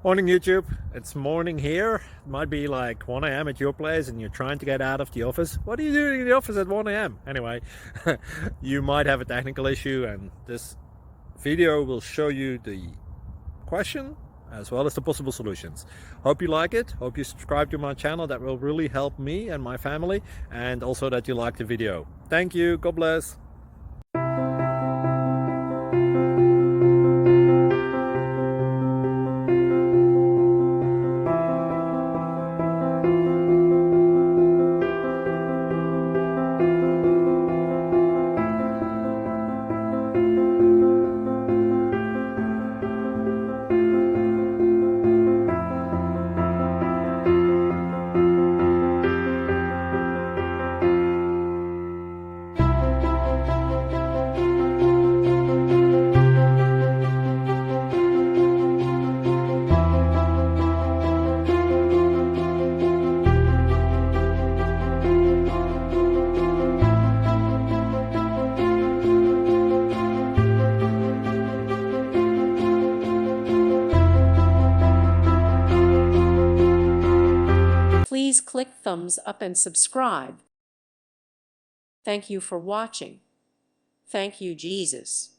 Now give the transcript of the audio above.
Morning YouTube, it's morning here. It might be like 1 a.m. at your place and you're trying to get out of the office. What are you doing in the office at 1 a.m.? Anyway, you might have a technical issue and this video will show you the question as well as the possible solutions. Hope you like it, hope you subscribe to my channel. That will really help me and my family, and also that you like the video. Thank you, God bless. Please click thumbs up and subscribe. Thank you for watching. Thank you, Jesus.